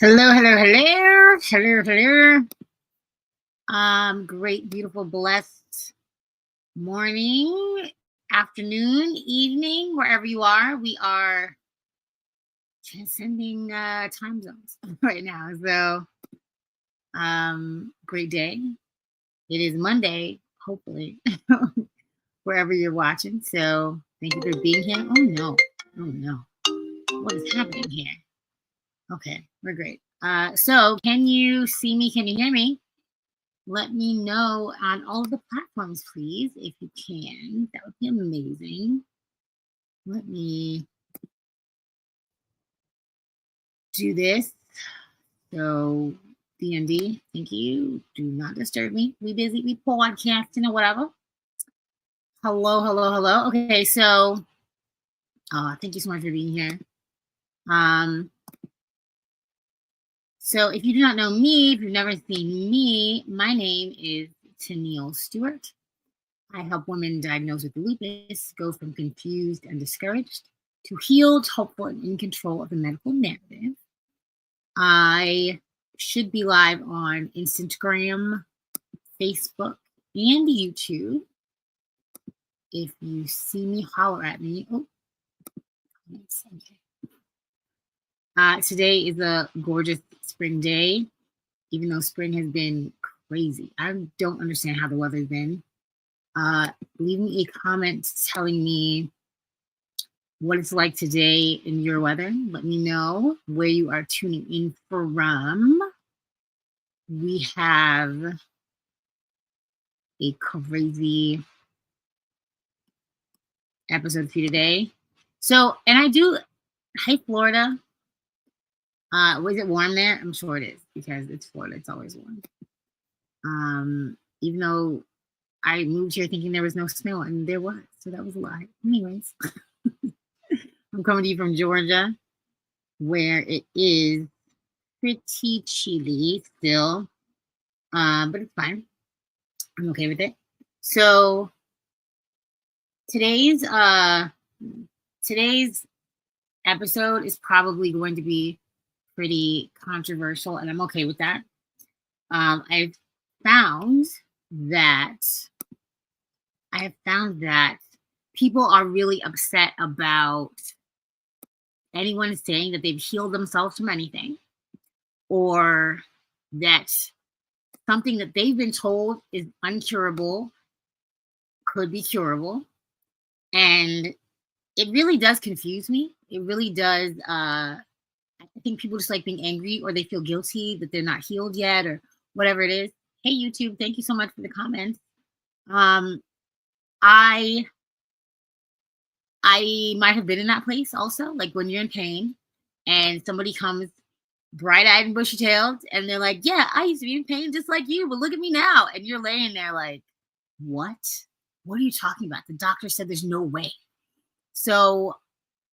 Hello, hello, hello, hello, hello. Great, beautiful, blessed morning, afternoon, evening, wherever you are. We are transcending time zones right now. So, great day. It is Monday, hopefully, wherever you're watching. So, thank you for being here. Oh no, oh no, what is happening here? Okay, we're great. So can you see me? Can you hear me? Let me know on all of the platforms, please, if you can. That would be amazing. Let me do this. So, DMD, thank you. Do not disturb me. We busy. We podcasting or whatever. Hello, hello, hello. Okay, so thank you so much for being here. So if you do not know me, if you've never seen me, my name is Tenille Stewart. I help women diagnosed with lupus go from confused and discouraged to healed, hopeful, and in control of the medical narrative. I should be live on Instagram, Facebook, and YouTube. If you see me, holler at me. Oh, nice. Okay. Today is a gorgeous spring day, even though spring has been crazy. I don't understand how the weather's been. Leave me a comment telling me what it's like today in your weather. Let me know where you are tuning in from. We have a crazy episode for you today. So, and I do, hi Florida. Was it warm there? I'm sure it is because it's Florida. It's always warm. Even though I moved here thinking there was no snow, and there was, so that was a lie. Anyways, I'm coming to you from Georgia, where it is pretty chilly still, but it's fine. I'm okay with it. So today's episode is probably going to be pretty controversial, and I'm okay with that. I've found that people are really upset about anyone saying that they've healed themselves from anything, or that something that they've been told is uncurable could be curable. And it really does confuse me. It really does. I think people just like being angry, or they feel guilty that they're not healed yet, or whatever it is. Hey, YouTube, thank you so much for the comments. I might have been in that place also, like when you're in pain and somebody comes bright-eyed and bushy-tailed and they're like, yeah, I used to be in pain just like you, but look at me now. And you're laying there like, what are you talking about? The doctor said there's no way. So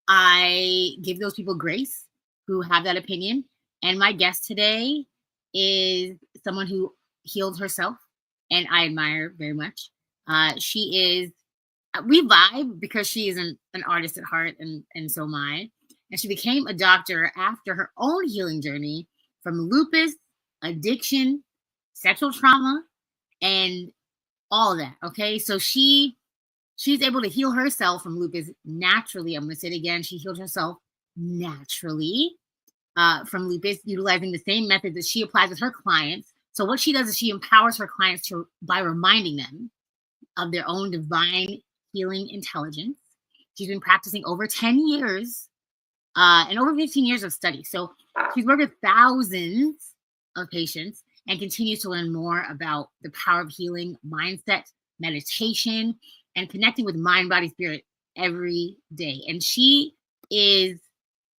I give those people grace who have that opinion. And my guest today is someone who healed herself, and I admire very much. We vibe because she is an artist at heart, and so am I. And she became a doctor after her own healing journey from lupus, addiction, sexual trauma, and all of that. Okay, so she's able to heal herself from lupus naturally. I'm going to say it again. She healed herself naturally from lupus, utilizing the same method that she applies with her clients. So what she does is she empowers her clients by reminding them of their own divine healing intelligence. She's been practicing over 10 years and over 15 years of study. So she's worked with thousands of patients and continues to learn more about the power of healing, mindset, meditation, and connecting with mind, body, spirit every day. And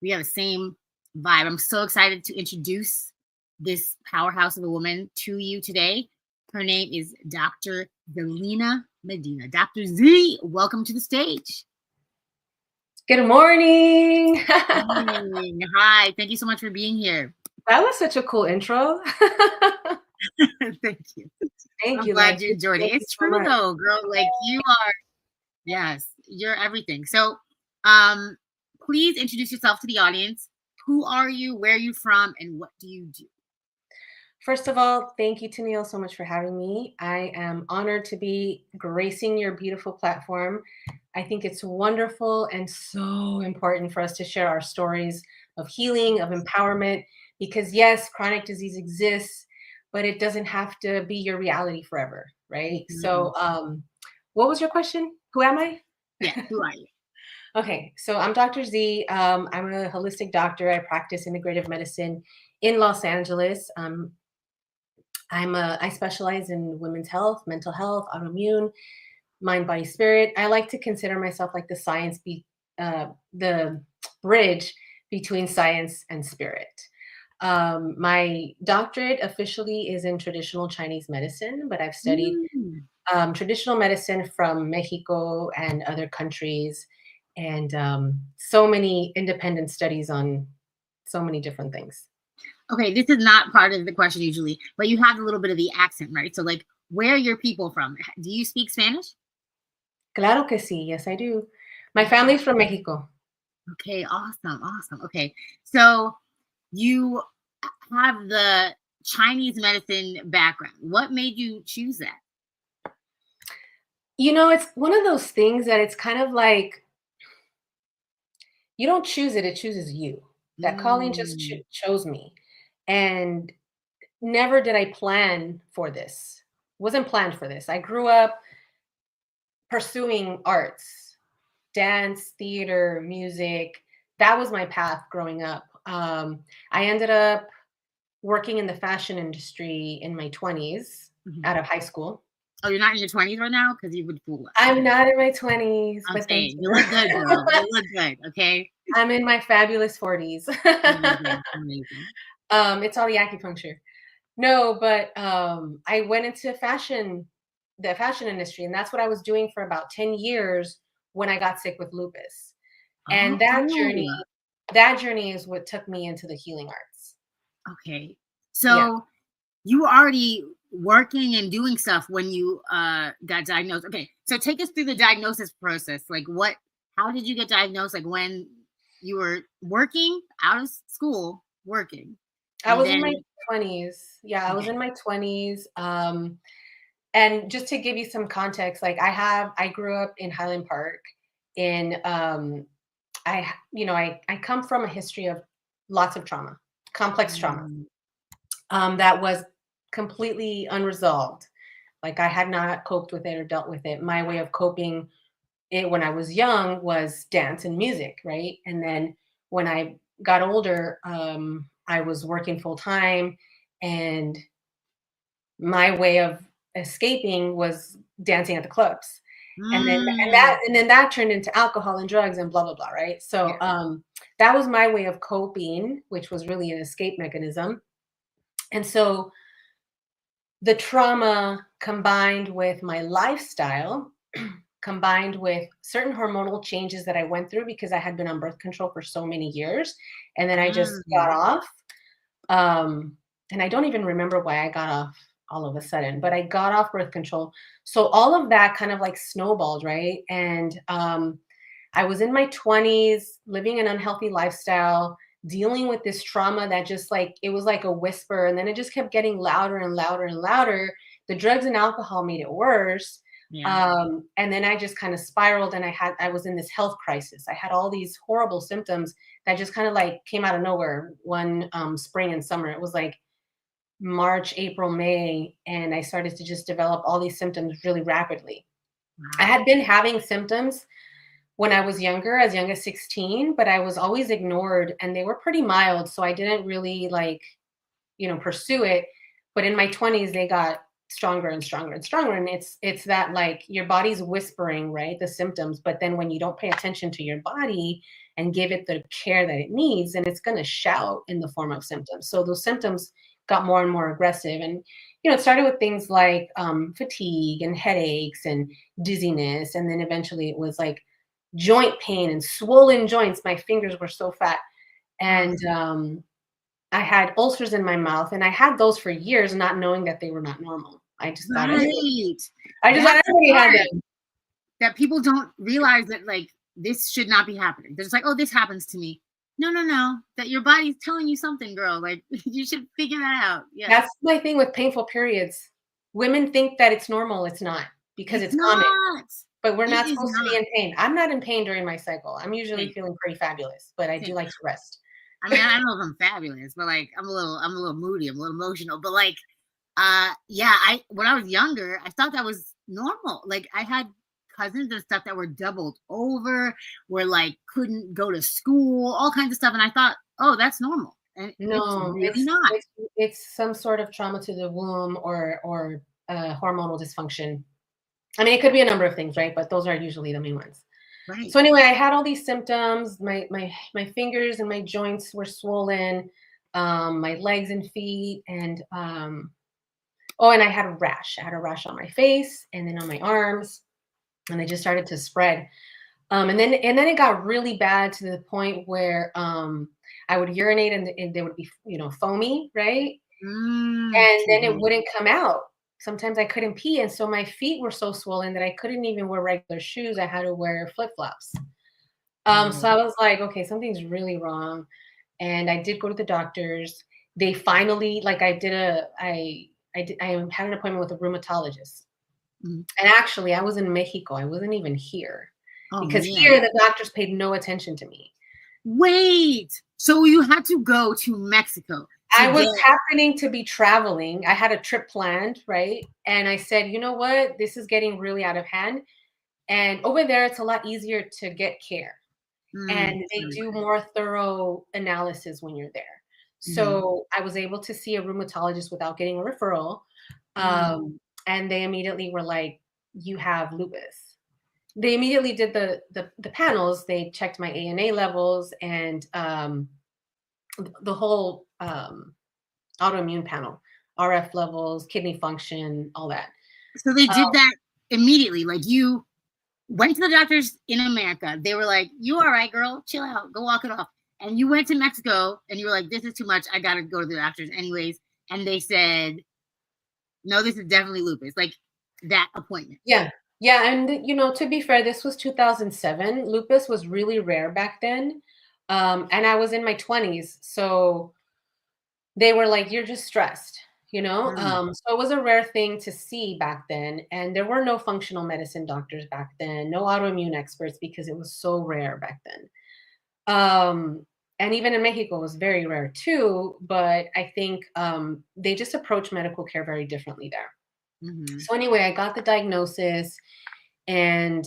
we have the same vibe. I'm so excited to introduce this powerhouse of a woman to you today. Her name is Dr. Zelina Medina. Dr. Z, welcome to the stage. Good morning. Hi, thank you so much for being here. That was such a cool intro. Thank you. Thank I'm you. glad you enjoyed it. It's true though, girl. Like you are, yes, you're everything. So please introduce yourself to the audience. Who are you? Where are you from? And what do you do? First of all, thank you, Tenille, so much for having me. I am honored to be gracing your beautiful platform. I think it's wonderful and so important for us to share our stories of healing, of empowerment, because yes, chronic disease exists, but it doesn't have to be your reality forever, right? Mhm. So, what was your question? Who am I? Yeah, who are you? Okay, so I'm Dr. Z. I'm a holistic doctor. I practice integrative medicine in Los Angeles. I specialize in women's health, mental health, autoimmune, mind, body, spirit. I like to consider myself like the bridge between science and spirit. My doctorate officially is in traditional Chinese medicine, but I've studied Mm. traditional medicine from Mexico and other countries, and so many independent studies on so many different things. Okay, this is not part of the question usually, but you have a little bit of the accent, right? So, like, where are your people from? Do you speak Spanish? Claro que sí, yes, I do. My Okay. family's from Mexico. Okay, awesome, awesome. Okay, so you have the Chinese medicine background. What made you choose that? You know, it's one of those things that it's kind of like you don't choose it, it chooses you. That calling just Mm. chose me. And never did I plan for this. Wasn't planned for this. I grew up pursuing arts, dance, theater, music. That was my path growing up. I ended up working in the fashion industry in my 20s Mhm. out of high school. Oh, you're not in your 20s right now? Because you would fool us. I'm not in my 20s, I'm but thank saying you you. look good, girl. You look good. Okay. I'm in my fabulous 40s. Amazing. Amazing. It's all the acupuncture. No, but I went into the fashion industry, and that's what I was doing for about 10 years when I got sick with lupus. And Oh, that journey is what took me into the healing arts. okay. Yeah. So you were already working and doing stuff when you got diagnosed. Okay. So take us through the diagnosis process. Like how did you get diagnosed? Like when you were working out of school, working. I And was in my then 20s. Yeah, I was okay. in my 20s. And just to give you some context, like I grew up in Highland Park in I come from a history of lots of trauma, complex trauma, Mm, that was completely unresolved. Like I had not coped with it or dealt with it. My way of coping it when I was young was dance and music, right? And then when I got older, I was working full time, and my way of escaping was dancing at the clubs. mm, And then that turned into alcohol and drugs and blah blah blah, right? So yeah. that was my way of coping, which was really an escape mechanism. And so the trauma combined with my lifestyle, combined with certain hormonal changes that I went through because I had been on birth control for so many years, and then I just got Mm, off. Um, and I don't even remember why I got off all of a sudden, but I got off birth control. So all of that kind of like snowballed, right? And I was in my 20s, living an unhealthy lifestyle, dealing with this trauma that just like it was like a whisper, and then it just kept getting louder and louder and louder. The drugs and alcohol made it worse. yeah. And then I just kind of spiraled, and I was in this health crisis. I had all these horrible symptoms that just kind of like came out of nowhere one spring and summer. It was like March, April, May, and I started to just develop all these symptoms really rapidly. I Wow. had been having symptoms when I was younger, as young as 16, but I was always ignored, and they were pretty mild. So I didn't really like, pursue it. But in my 20s, they got stronger and stronger and stronger. And it's that like your body's whispering, right? The symptoms. But then when you don't pay attention to your body and give it the care that it needs, then it's gonna shout in the form of symptoms. So those symptoms got more and more aggressive. And it started with things like fatigue and headaches and dizziness. And then eventually it was like joint pain and swollen joints. My fingers were so fat. Oh, And I had ulcers in my mouth, and I had those for years, not knowing that they were not normal. right. I just thought That's the everybody had part them. that people don't realize that like this should not be happening. They're just like, oh, this happens to me. No. That your body's telling you something, girl. Like you should figure that out. Yes. That's my thing with painful periods. Women think that it's normal. It's not, because It's it's common, not. but we're It not is supposed to be not. in pain. I'm not in pain during my cycle. I'm usually Same, feeling pretty fabulous, but I do same. like to rest. I mean, I don't know if I'm fabulous, but like I'm a little moody, I'm a little emotional. But like yeah, I when I was younger, I thought that was normal. Like I had cousins and stuff that were doubled over, where like couldn't go to school, all kinds of stuff. And I thought, oh, that's normal. And it's No, really not. it's some sort of trauma to the womb, or hormonal dysfunction. I mean, it could be a number of things, right? But those are usually the main ones. Right. So anyway, I had all these symptoms. My fingers and my joints were swollen, my legs and feet, and oh, and I had a rash. I had a rash on my face and then on my arms, and they just started to spread. And then it got really bad to the point where I would urinate, and they would be, foamy, right? And then it Mhm. wouldn't come out. Sometimes I couldn't pee, and so my feet were so swollen that I couldn't even wear regular shoes. I had to wear flip-flops. So Oh, I was like, okay, something's really wrong. And I did go to the doctors. They finally, like, I had an appointment with a rheumatologist. mhm. And actually, I was in Mexico. I wasn't even here, Oh because man. here the doctors paid no attention to me. Wait. So you had to go to Mexico to I get. was happening to be traveling. I had a trip planned, right? And I said, you know what? This is getting really out of hand. And over there, it's a lot easier to get care. Mm, And they do okay. more thorough analysis when you're there. Mhm. So I was able to see a rheumatologist without getting a referral. Mm. And they immediately were like, you have lupus. They immediately did the panels. They checked my ANA levels, and the whole autoimmune panel, RF levels, kidney function, all that. So they Uh, did that immediately. Like you went to the doctors in America. They were like, "You all right, girl? Chill out. Go walk it off." And you went to Mexico, and you were like, "This is too much. I gotta go to the doctors anyways." And they said, "No, this is definitely lupus." Like that appointment. yeah. Yeah, and to be fair, this was 2007. Lupus was really rare back then. And I was in my 20s, so they were like, "You're just stressed." Mm. So it was a rare thing to see back then, and there were no functional medicine doctors back then, no autoimmune experts, because it was so rare back then. Um, and even in Mexico, it was very rare too. But I think they just approach medical care very differently there. Hmm. So anyway, I got the diagnosis, and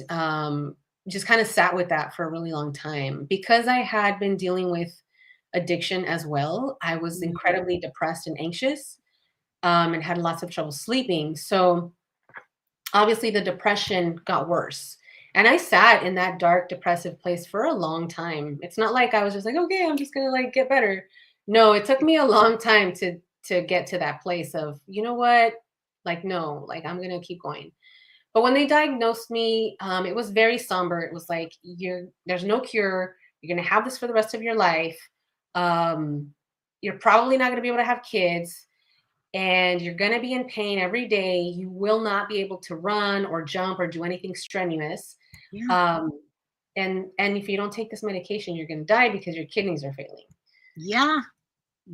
just kind of sat with that for a really long time, because I had been dealing with addiction as well. I was Hmm. incredibly depressed and anxious, and had lots of trouble sleeping. So obviously the depression got worse. And I sat in that dark, depressive place for a long time. It's not like I was just like, okay, I'm just gonna like get better. No, it took me a long time to get to that place of, you know what? Like, no, like I'm gonna keep going. But when they diagnosed me, it was very somber. It was like, there's no cure. You're gonna have this for the rest of your life. Um, you're probably not gonna be able to have kids, and you're going to be in pain every day. You will not be able to run or jump or do anything strenuous. Yeah. Um, and if you don't take this medication, you're going to die because your kidneys are failing. Yeah.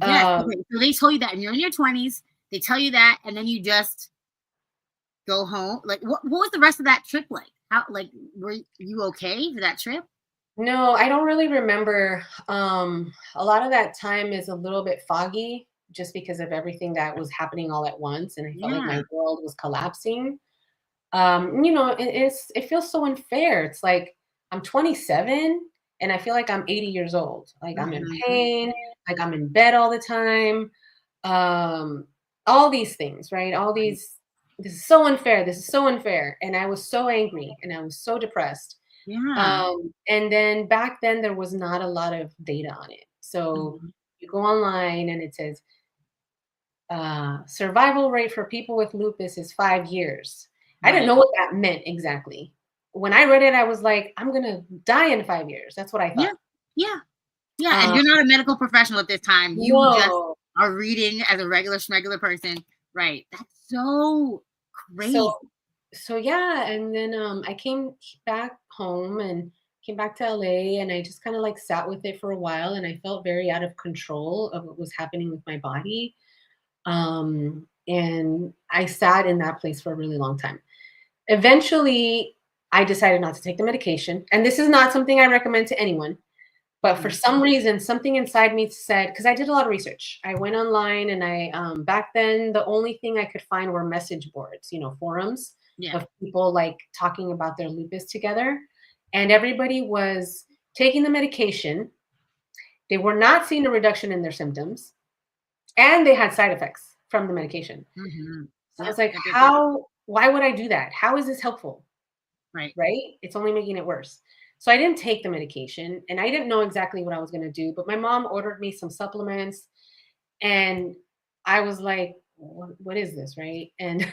Yes. Um, Okay. So they told you that, and you're in your 20s. They tell you that, and then you just go home. Like, what was the rest of that trip like? How, like, were you okay for that trip? no, I don't really remember. A lot of that time is a little bit foggy, just because of everything that was happening all at once, and I felt like Yeah. my world was collapsing. It feels so unfair. It's like I'm 27, and I feel like I'm 80 years old. Like I'm in Hmm. pain, like I'm in bed all the time. Um, all these things, right? All Right. these This is so unfair. This is so unfair. And I was so angry, and I was so depressed. Yeah. And then back then there was not a lot of data on it. So Mhm. you go online and it says survival rate for people with lupus is 5 years. I didn't Right. know what that meant exactly. When I read it, I was like, I'm gonna die in 5 years. That's what I Yeah. thought. Yeah. Yeah. And Um, you're not a medical professional at this time. You just no. are reading as a regular schmegular person. Right. That's so So crazy. so yeah, and then I came back home and came back to LA, and I just kind of like sat with it for a while, and I felt very out of control of what was happening with my body. And I sat in that place for a really long time. Eventually, I decided not to take the medication. And this is not something I recommend to anyone. But for some reason, something inside me said, because I did a lot of research. I went online, and back then, the only thing I could find were message boards, forums of people like talking about their lupus together. And everybody was taking the medication. They were not seeing a reduction in their symptoms, and they had side effects from the medication. So I was like, why would I do that? How is this helpful? Right? It's only making it worse. So I didn't take the medication, and I didn't know exactly what I was going to do, but my mom ordered me some supplements, and I was like, what is this? Right. And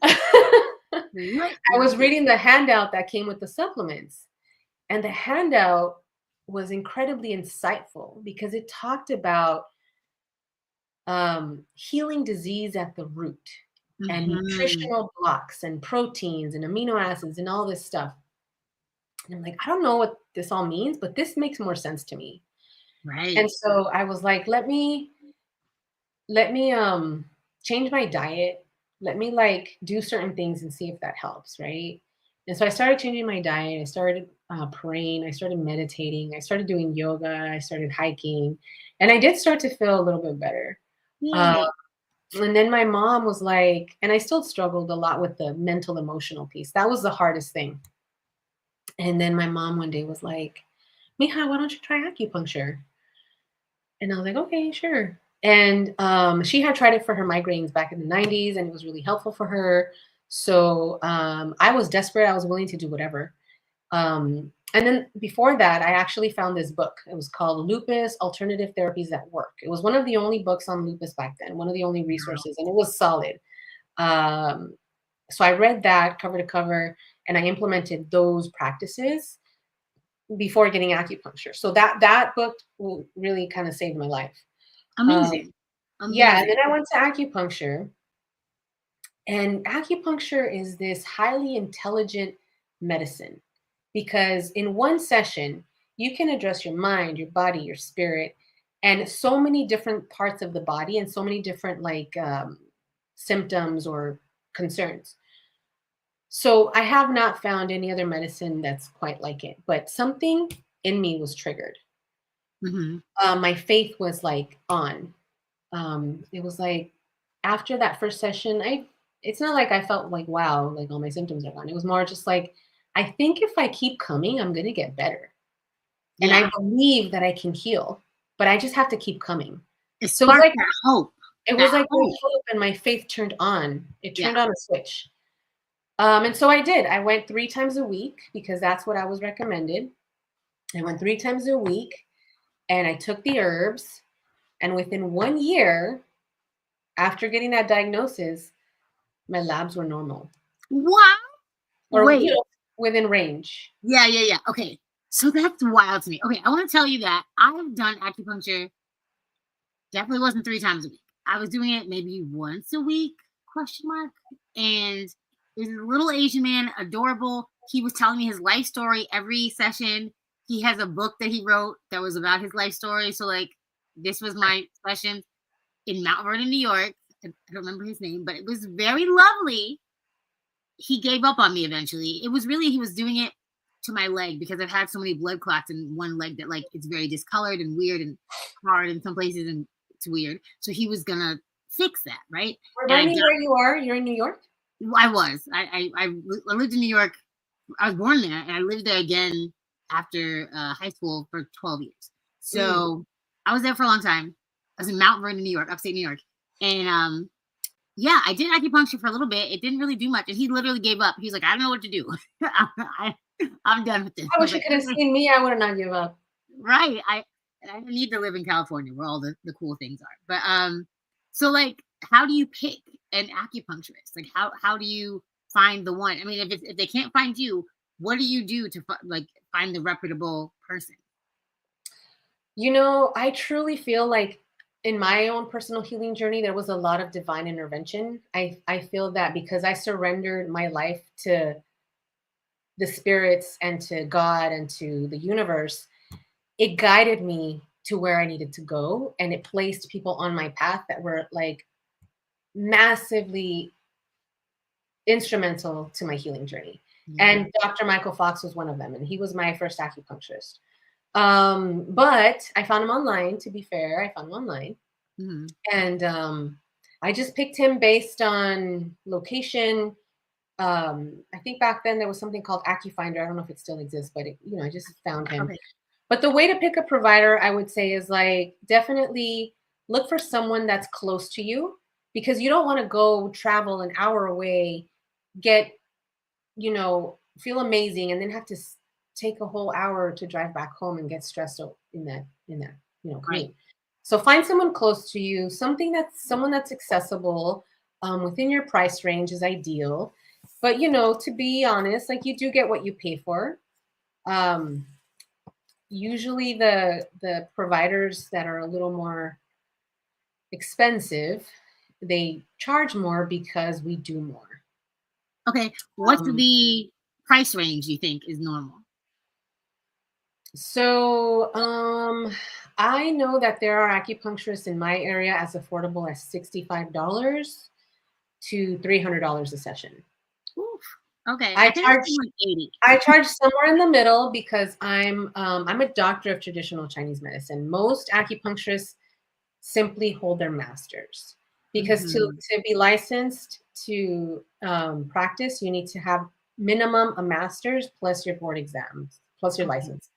I was reading the handout that came with the supplements, and the handout was incredibly insightful because it talked about healing disease at the root and nutritional blocks and proteins and amino acids and all this stuff. And I'm like, I don't know what this all means, but this makes more sense to me. Right. And so I was like, let me change my diet. Let me like do certain things and see if that helps. Right. And so I started changing my diet. I started praying. I started meditating. I started doing yoga. I started hiking. And I did start to feel a little bit better. And then my mom was like, and I still struggled a lot with the mental emotional piece. That was the hardest thing. And then my mom one day was like, Mija, why don't you try acupuncture? And I was like, okay, sure. And she had tried it for her migraines back in the 90s, and it was really helpful for her. So I was desperate. I was willing to do whatever. And then before that, I actually found this book. It was called Lupus: Alternative Therapies That Work. It was one of the only books on lupus back then, one of the only resources, and it was solid. So I read that cover to cover, and I implemented those practices before getting acupuncture. So that book really kind of saved my life. Amazing. Yeah, and then I went to acupuncture. And acupuncture is this highly intelligent medicine because in one session, you can address your mind, your body, your spirit, and so many different parts of the body and so many different symptoms or concerns. So I have not found any other medicine that's quite like it, but something in me was triggered. My faith was like on. It was like after that first session, it's not like I felt like, wow, like all my symptoms are gone. It was more just like, I think if I keep coming, I'm going to get better. And I believe that I can heal, but I just have to keep coming. So it was like hope. It was like hope, and my faith turned on. It turned on a switch. And so I did. I went 3 times a week because that's what I was recommended. I went 3 times a week, and I took the herbs. And within 1 year, after getting that diagnosis, my labs were normal. Wow. Or wait. Within range. Yeah. Okay. So that's wild to me. Okay. I want to tell you that I've done acupuncture. Definitely wasn't 3 times a week. I was doing it maybe once a week, ? And there's a little Asian man, adorable. He was telling me his life story every session. He has a book that he wrote that was about his life story. So like, this was my session in Mount Vernon, New York. I don't remember his name, but it was very lovely. He gave up on me eventually. It was really, he was doing it to my leg because I've had so many blood clots in one leg that like it's very discolored and weird and hard in some places, and it's weird. So he was gonna fix that, right? Remind me where you are. You're in New York? I was. I lived in New York. I was born there, and I lived there again after high school for 12 years. So I was there for a long time. I was in Mount Vernon, New York, upstate New York. And yeah, I did acupuncture for a little bit. It didn't really do much. And he literally gave up. He was like, I don't know what to do. I'm done with this. I wish you could have seen me. I would have not given up. Right. I need to live in California where all the cool things are. But so like, how do you pick an acupuncturist? Like how do you find the one? I mean, if they can't find you, what do you do to find the reputable person? I truly feel like in my own personal healing journey, there was a lot of divine intervention. I feel that because I surrendered my life to the spirits and to God and to the universe, it guided me to where I needed to go. And it placed people on my path that were like massively instrumental to my healing journey. And Dr. Michael Fox was one of them. And he was my first acupuncturist. But I found him online, to be fair. I found him online. And I just picked him based on location. I think back then there was something called AcuFinder. I don't know if it still exists, but I just found him. Okay. But the way to pick a provider, I would say, is like definitely look for someone that's close to you, because you don't want to go travel an hour away, get, feel amazing, and then have to take a whole hour to drive back home and get stressed out in that commute. Right. So find someone close to you, someone that's accessible, within your price range is ideal. But to be honest, like, you do get what you pay for. Usually the providers that are a little more expensive, they charge more because we do more. Okay, what's the price range you think is normal? So I know that there are acupuncturists in my area as affordable as $65 to $300 a session. Oof. Okay, I charge like 80. I charge somewhere in the middle because I'm a doctor of traditional Chinese medicine. Most acupuncturists simply hold their masters, because to be licensed to practice, you need to have minimum a master's plus your board exams plus your license.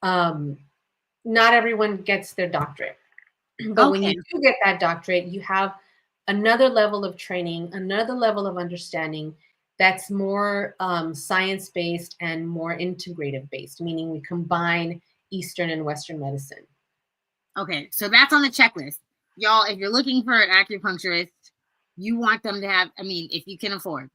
Not everyone gets their doctorate, but when you do get that doctorate, you have another level of training, another level of understanding that's more science-based and more integrative-based, meaning we combine Eastern and Western medicine. Okay, so that's on the checklist. Y'all, if you're looking for an acupuncturist, you want them to have, if you can afford,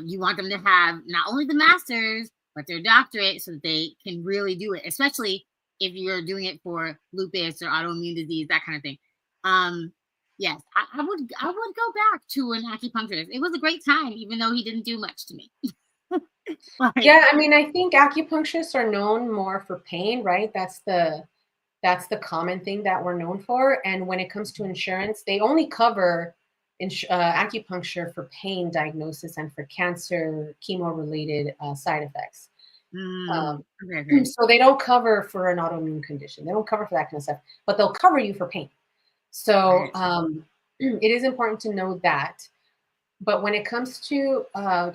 you want them to have not only the master's, but their doctorate, so that they can really do it, especially if you're doing it for lupus or autoimmune disease, that kind of thing. Yes, I would go back to an acupuncturist. It was a great time, even though he didn't do much to me. Yeah, I think acupuncturists are known more for pain, right? That's the common thing that we're known for. And when it comes to insurance, they only cover acupuncture for pain diagnosis and for cancer, chemo-related side effects. So they don't cover for an autoimmune condition. They don't cover for that kind of stuff, but they'll cover you for pain. So it is important to know that. But when it comes to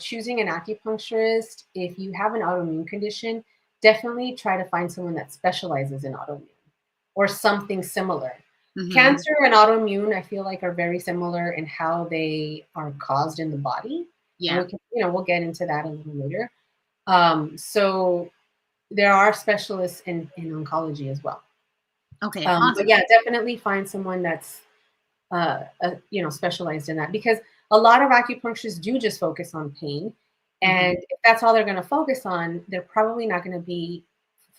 choosing an acupuncturist, if you have an autoimmune condition, definitely try to find someone that specializes in autoimmune or something similar. Cancer and autoimmune, I feel like, are very similar in how they are caused in the body. Yeah. And we'll get into that a little later. So there are specialists in oncology as well. Okay. Awesome. But yeah, definitely find someone that's specialized in that, because a lot of acupuncturists do just focus on pain. And if that's all they're going to focus on, they're probably not going to be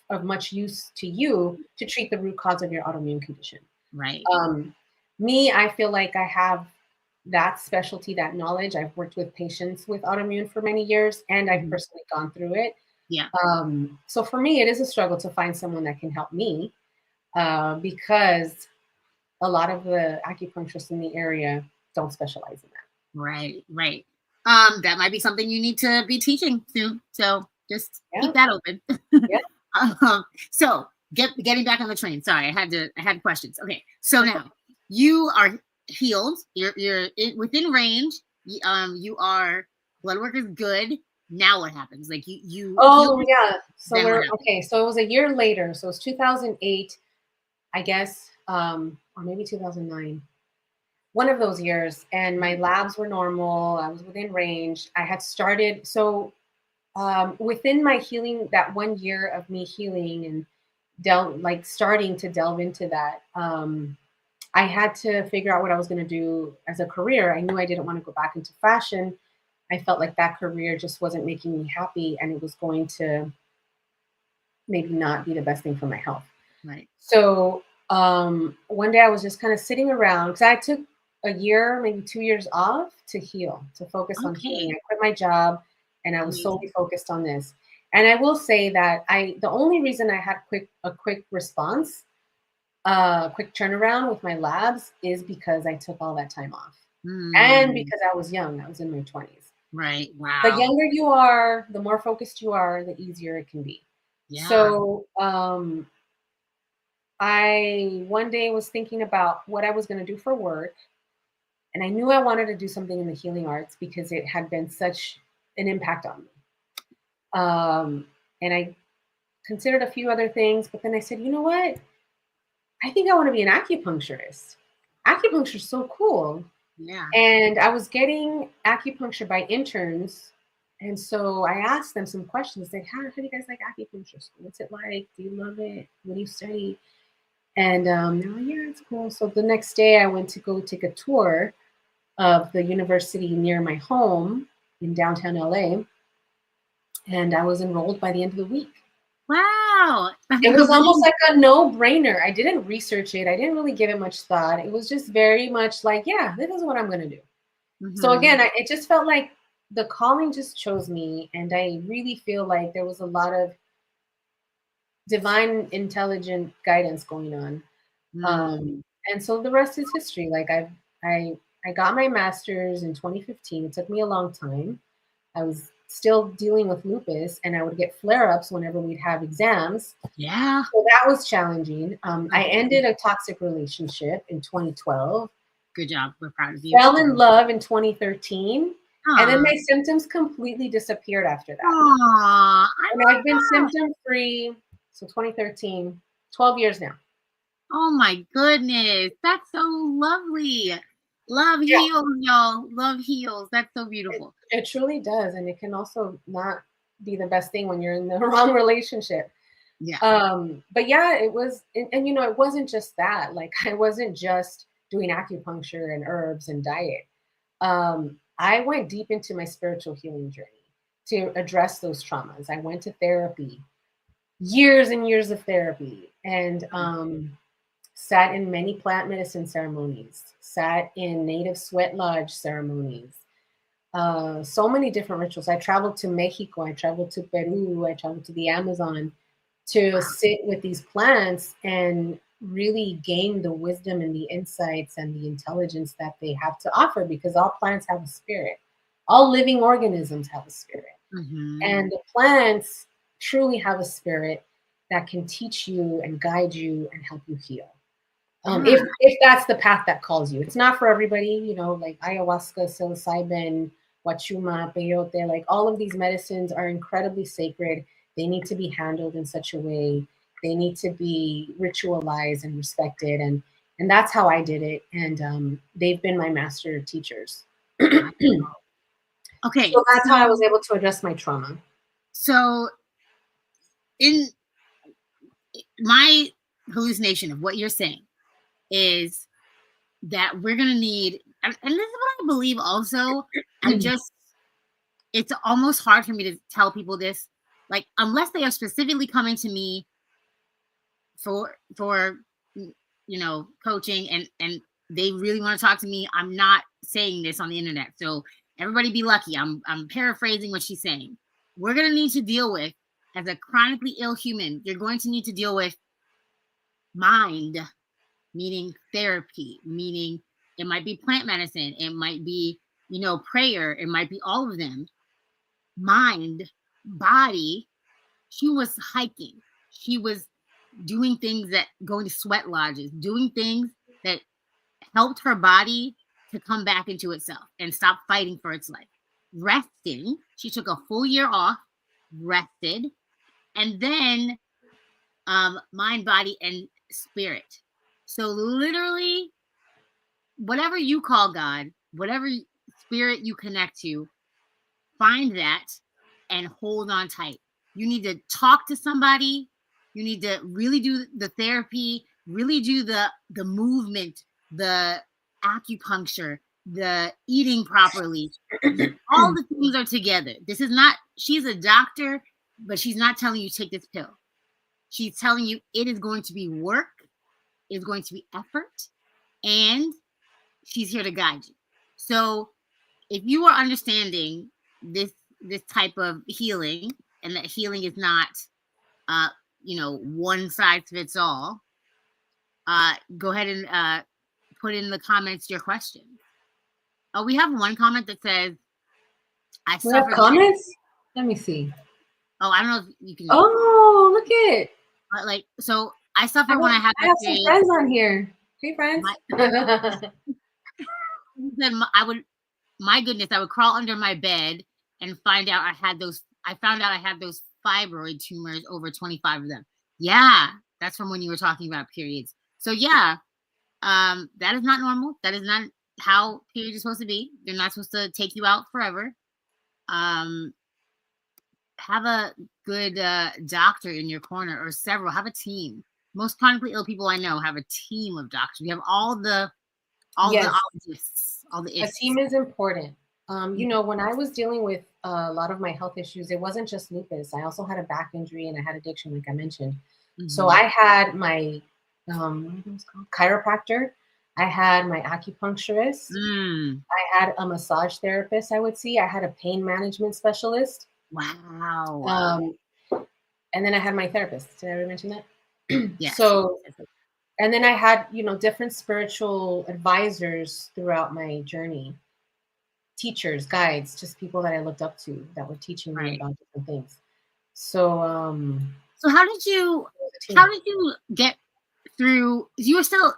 of much use to you to treat the root cause of your autoimmune condition. Right. Me, I feel like I have that specialty, that knowledge. I've worked with patients with autoimmune for many years, and I've personally gone through it. Yeah. So for me, it is a struggle to find someone that can help me, because a lot of the acupuncturists in the area don't specialize in that. Right. That might be something you need to be teaching soon. So just keep that open. Yeah. So getting back on the train. Sorry, I had questions. Okay. So now you are healed. You're within range. You are, blood work is good. Now what happens? Like you. Oh yeah. So So it was a year later. So it was 2008, I guess, or maybe 2009. One of those years, and my labs were normal. I was within range. I had started. So within my healing, that 1 year of me healing and starting to delve into that, I had to figure out what I was going to do as a career. I knew I didn't want to go back into fashion. I felt like that career just wasn't making me happy, and it was going to maybe not be the best thing for my health. Right. So one day I was just kind of sitting around, because I took a year, maybe 2 years off to heal, to focus on healing. I quit my job and I was Amazing. solely focused on this. And I will say that the only reason I had a quick response, quick turnaround with my labs is because I took all that time off. And because I was young, I was in my 20s. Right. The Wow. younger you are, the more focused you are, the easier it can be. Yeah. So I one day was thinking about what I was going to do for work. And I knew I wanted to do something in the healing arts because it had been such an impact on me. And I considered a few other things, but then I said, you know what? I think I want to be an acupuncturist. Acupuncture is so cool. Yeah. And I was getting acupuncture by interns. And so I asked them some questions. Like, how do you guys like acupuncture school? What's it like? Do you love it? What do you study? And they're like, yeah, it's cool. So the next day I went to go take a tour of the university near my home in downtown LA. And I was enrolled by the end of the week. Wow. It was almost like a no-brainer. I didn't research it. I didn't really give it much thought. It was just very much like, yeah, this is what I'm going to do. So again, it just felt like the calling just chose me. And I really feel like there was a lot of divine intelligent guidance going on. And so the rest is history. Like I got my master's in 2015. It took me a long time. I was still dealing with lupus, and I would get flare-ups whenever we'd have exams. Yeah. So that was challenging. I ended a toxic relationship in 2012. Good job. We're proud of you. Fell in love in 2013. Aww. And then my symptoms completely disappeared after that. Aww, and I've been symptom-free. So 2013, 12 years now. Oh my goodness. That's so lovely. Love heals, y'all. Love heals. That's so beautiful. It truly does. And it can also not be the best thing when you're in the wrong relationship. Yeah. But yeah, it was, and you know, it wasn't just that. Like, I wasn't just doing acupuncture and herbs and diet. I went deep into my spiritual healing journey to address those traumas. I went to therapy, years and years of therapy, and sat in many plant medicine ceremonies, sat in native sweat lodge ceremonies, so many different rituals. I traveled to Mexico, I traveled to Peru, I traveled to the Amazon to sit with these plants and really gain the wisdom and the insights and the intelligence that they have to offer, because all plants have a spirit. All living organisms have a spirit. And the plants truly have a spirit that can teach you and guide you and help you heal. If that's the path that calls you. It's not for everybody, you know, like ayahuasca, psilocybin, wachuma, peyote, like all of these medicines are incredibly sacred. They need to be handled in such a way. They need to be ritualized and respected. And that's how I did it. And they've been my master teachers. Okay. So that's how I was able to address my trauma. So in my hallucination of what you're saying is that we're going to need, and this is what I believe also, it's almost hard for me to tell people this, like, unless they are specifically coming to me for you know, coaching and they really want to talk to me. I'm not saying this on the internet, so everybody be lucky. I'm paraphrasing what she's saying. We're going to need to deal with, as a chronically ill human, you're going to need to deal with mind, meaning therapy, meaning it might be plant medicine, it might be, you know, prayer, it might be all of them. Mind, body. She was hiking. She was doing things that, going to sweat lodges, doing things that helped her body to come back into itself and stop fighting for its life. Resting. She took a full year off, rested, and then mind, body, and spirit. So literally, whatever you call God, whatever spirit you connect to, find that and hold on tight. You need to talk to somebody. You need to really do the therapy, really do the movement, the acupuncture, the eating properly. All the things are together. This is not, she's a doctor, but she's not telling you take this pill. She's telling you it is going to be work, it's going to be effort, and she's here to guide you. So if you are understanding this this type of healing, and that healing is not, one size fits all, go ahead and put in the comments your question. Oh, we have one comment that says, "I We have suffered." comments. Let me see. Oh, I don't know if you can. Oh, look at. Like, so I suffer when I have I have some friends on here. Hey, friends. Then my goodness, I would crawl under my bed and find out I had those. I found out I had those fibroid tumors, over 25 of them. Yeah, that's from when you were talking about periods. So yeah, that is not normal. That is not how periods are supposed to be. They're not supposed to take you out forever. Have a good doctor in your corner, or several. Have a team. Most chronically ill people I know have a team of doctors. We have all the ologists, all the A ists. team is important. When I was dealing with a lot of my health issues, it wasn't just lupus. I also had a back injury and I had addiction, like I mentioned. Mm-hmm. So I had my chiropractor. I had my acupuncturist. I had a massage therapist I would see. I had a pain management specialist. Wow. And then I had my therapist. Did I ever mention that? Yes. So, and then I had, different spiritual advisors throughout my journey. Teachers, guides, just people that I looked up to that were teaching me about different things. So, so how did you get through? You were still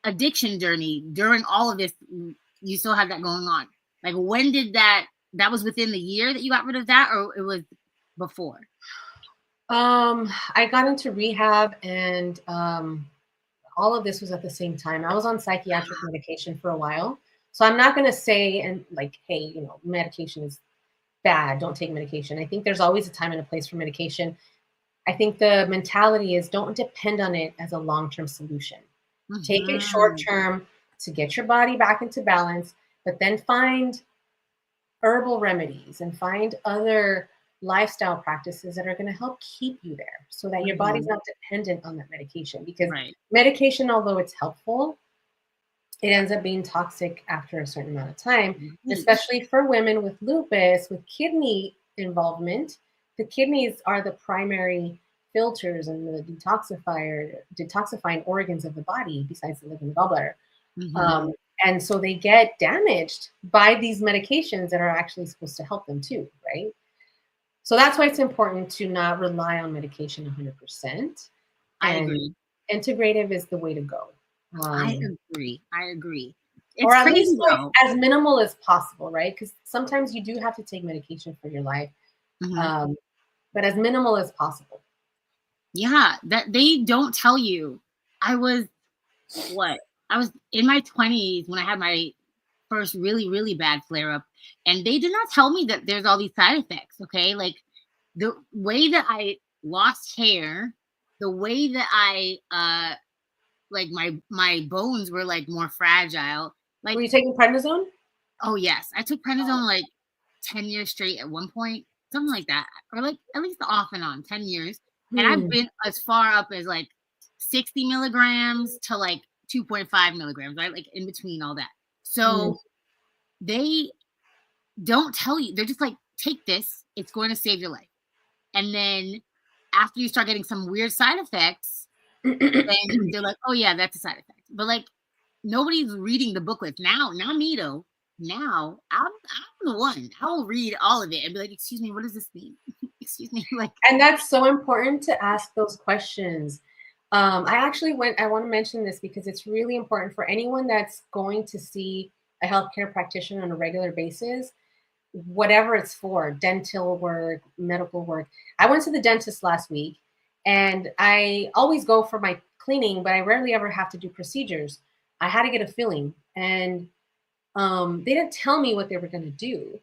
addiction journey during all of this. You still had that going on. Like, when did that was within the year that you got rid of that, or it was before? I got into rehab, and all of this was at the same time. I was on psychiatric medication for a while. So I'm not going to say, and like, hey, medication is bad. Don't take medication. I think there's always a time and a place for medication. I think the mentality is, don't depend on it as a long-term solution. Mm-hmm. Take it short-term to get your body back into balance, but then find herbal remedies and find other lifestyle practices that are going to help keep you there, so that your body's not dependent on that medication. Because medication, although it's helpful, it ends up being toxic after a certain amount of time, especially for women with lupus, with kidney involvement. The kidneys are the primary filters and the detoxifying organs of the body, besides the liver and the gallbladder. And so they get damaged by these medications that are actually supposed to help them too, right? So that's why it's important to not rely on medication 100%. I agree. Integrative is the way to go. I agree. It's or at least as minimal as possible, right? Because sometimes you do have to take medication for your life, but as minimal as possible. Yeah, that they don't tell you. I was in my 20s when I had my first really, really bad flare up, and they did not tell me that there's all these side effects. Okay, like the way that I lost hair, the way that I like my bones were like more fragile. Like, were you taking prednisone? Oh yes, I took prednisone like 10 years straight at one point, something like that, or like at least off and on 10 years. And I've been as far up as like 60 milligrams to like 2.5 milligrams, right? Like in between all that. So they don't tell you. They're just like, take this, it's going to save your life. And then after you start getting some weird side effects, then they're like, oh yeah, that's a side effect. But like, nobody's reading the booklets now. Me though. Now I'm the one. I will read all of it and be like, excuse me, what does this mean? Excuse me. Like, and that's so important to ask those questions. I want to mention this because it's really important for anyone that's going to see a healthcare practitioner on a regular basis, whatever it's for, dental work, medical work. I went to the dentist last week, and I always go for my cleaning, but I rarely ever have to do procedures. I had to get a filling, and they didn't tell me what they were going to do.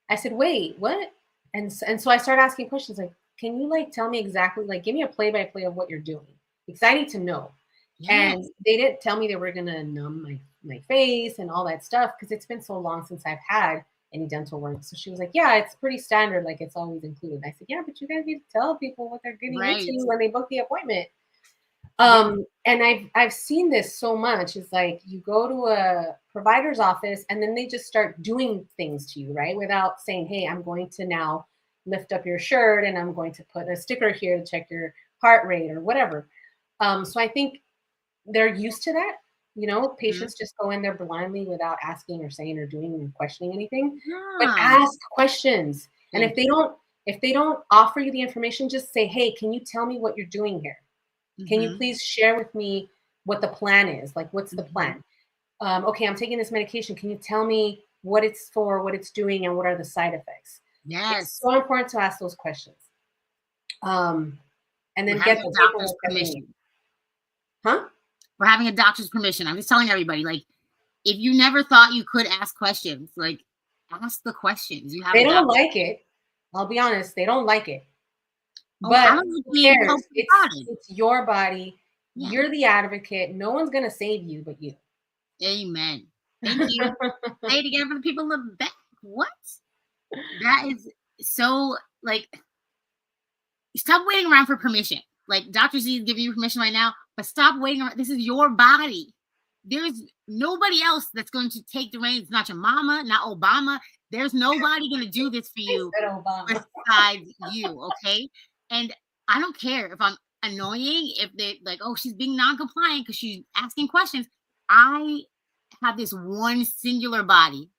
I said, wait, what? And so I started asking questions like, can you like tell me exactly, like give me a play-by-play of what you're doing? Because I need to know. Yes. And they didn't tell me they were going to numb my face and all that stuff, because it's been so long since I've had any dental work. So she was like, yeah, it's pretty standard. Like it's always included. I said, yeah, but you guys need to tell people what they're getting into when they book the appointment. And I've seen this so much. It's like you go to a provider's office and then they just start doing things to you, right? Without saying, hey, I'm going to now lift up your shirt and I'm going to put a sticker here to check your heart rate or whatever. So I think they're used to that. You know, patients just go in there blindly without asking or saying or doing or questioning anything. But Yeah. ask questions. And if they don't offer you the information, just say, hey, can you tell me what you're doing here? Can you please share with me what the plan is? Like, what's the plan? Okay, I'm taking this medication. Can you tell me what it's for, what it's doing, and what are the side effects? It's Yes. so important to ask those questions. And We're then having get a the doctor's paperwork that they need. permission. Huh? We're having a doctor's permission. I'm just telling everybody, like, if you never thought you could ask questions, like, ask the questions. You have They a don't doctor. like it. I'll be honest, they don't like it. Oh, I But don't like who being cares? poked and prodded. It's your body. Yeah. You're the advocate. No one's gonna save you but you. Amen. Thank you. Say it again for the people in the back. What? That is so, like, stop waiting around for permission. Like, Dr. Z is giving you permission right now, but stop waiting around. This is your body. There's nobody else that's going to take the reins. Not your mama, not Obama. There's nobody going to do this for you Said Obama. besides you, okay? And I don't care if I'm annoying, if they like, oh, she's being non-compliant because she's asking questions. I have this one singular body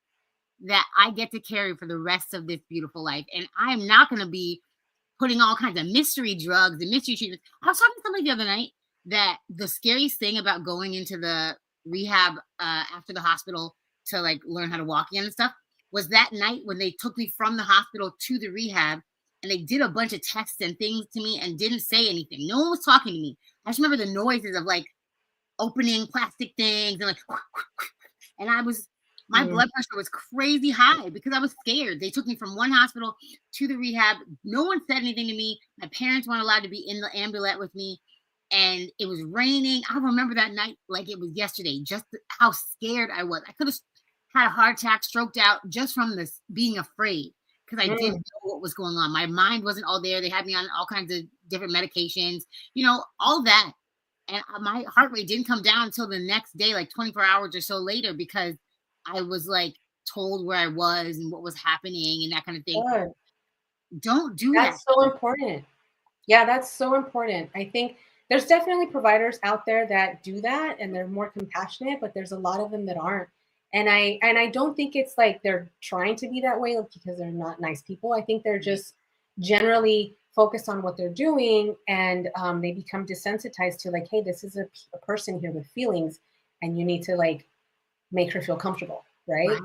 that I get to carry for the rest of this beautiful life. And I am not going to be putting all kinds of mystery drugs and mystery treatments. I was talking to somebody the other night that the scariest thing about going into the rehab after the hospital to like learn how to walk again and stuff was that night when they took me from the hospital to the rehab and they did a bunch of tests and things to me and didn't say anything. No one was talking to me. I just remember the noises of like opening plastic things and like, and my blood pressure was crazy high because I was scared. They took me from one hospital to the rehab. No one said anything to me. My parents weren't allowed to be in the ambulance with me. And it was raining. I remember that night like it was yesterday, just how scared I was. I could have had a heart attack, stroked out just from this being afraid because I didn't know what was going on. My mind wasn't all there. They had me on all kinds of different medications, all that. And my heart rate didn't come down until the next day, like 24 hours or so later, because I was like told where I was and what was happening and that kind of thing. Good. Don't do that. That's so important. Yeah, that's so important. I think there's definitely providers out there that do that and they're more compassionate, but there's a lot of them that aren't. And I don't think it's like they're trying to be that way because they're not nice people. I think they're just generally focused on what they're doing and they become desensitized to like, hey, this is a person here with feelings and you need to like make her feel comfortable, right?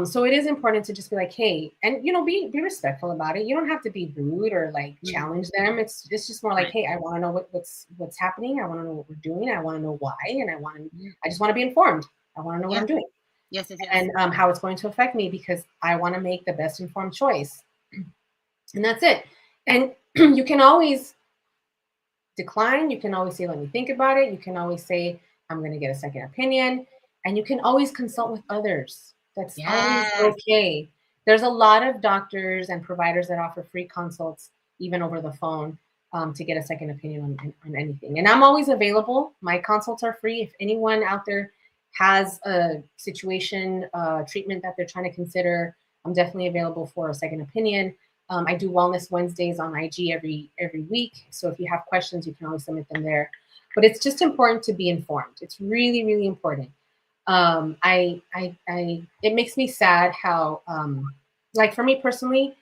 So it is important to just be like, hey, and be respectful about it. You don't have to be rude or like challenge them. It's just more like, hey, I want to know what's happening. I want to know what we're doing. I want to know why, and I just want to be informed. I want to know what I'm doing. Yes. And how it's going to affect me because I want to make the best informed choice. And that's it. And you can always decline. You can always say, let me think about it. You can always say, I'm going to get a second opinion. And you can always consult with others. That's always okay. There's a lot of doctors and providers that offer free consults, even over the phone, to get a second opinion on anything. And I'm always available. My consults are free. If anyone out there has a situation, treatment that they're trying to consider, I'm definitely available for a second opinion. I do Wellness Wednesdays on IG every week. So if you have questions, you can always submit them there. But it's just important to be informed. It's really, really important. It makes me sad how, like for me personally,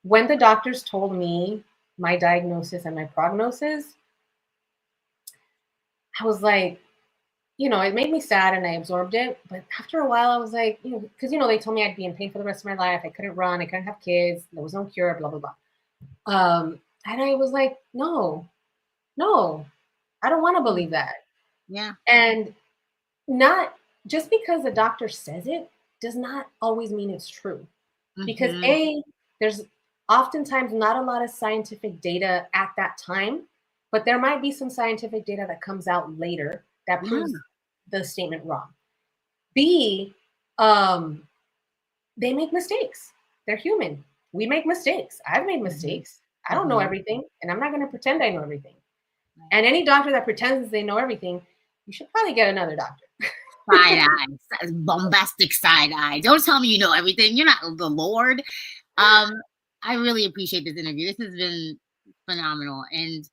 when the doctors told me my diagnosis and my prognosis, I was like, it made me sad and I absorbed it. But after a while, I was like, because, they told me I'd be in pain for the rest of my life. I couldn't run. I couldn't have kids. There was no cure, blah, blah, blah. And I was like, no, I don't want to believe that. Yeah. And not just because the doctor says it does not always mean it's true. Because there's oftentimes not a lot of scientific data at that time, but there might be some scientific data that comes out later that proves the statement wrong. B, they make mistakes. They're human. We make mistakes. I've made mistakes. I don't know everything, and I'm not going to pretend I know everything. And any doctor that pretends they know everything, you should probably get another doctor. Side eye, bombastic side eye. Don't tell me you know everything. You're not the Lord. I really appreciate this interview. This has been phenomenal, and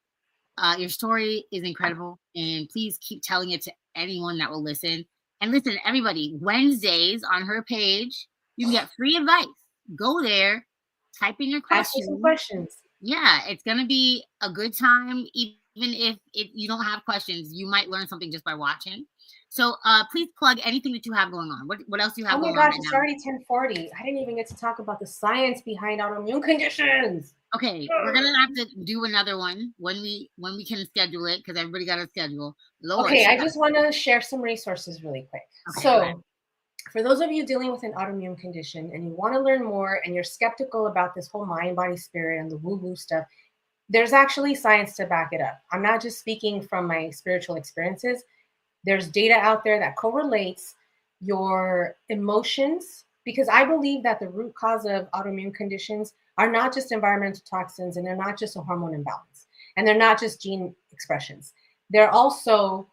your story is incredible. And please keep telling it to anyone that will listen. And listen, everybody, Wednesdays on her page, you can get free advice. Go there, type in your Ask me some questions. questions. Yeah, it's gonna be a good time. Even if you don't have questions, you might learn something just by watching. So please plug anything that you have going on. What else do you have Oh my going on gosh, right it's now? already 10:40. I didn't even get to talk about the science behind autoimmune conditions. Okay, we're gonna have to do another one when we can schedule it, because everybody got a schedule. Lord, Okay, I just want to share some resources really quick. okay, So, for those of you dealing with an autoimmune condition and you want to learn more and you're skeptical about this whole mind, body, spirit, and the woo-woo stuff, there's actually science to back it up. I'm not just speaking from my spiritual experiences. There's data out there that correlates your emotions, because I believe that the root cause of autoimmune conditions are not just environmental toxins, and they're not just a hormone imbalance, and they're not just gene expressions. They're also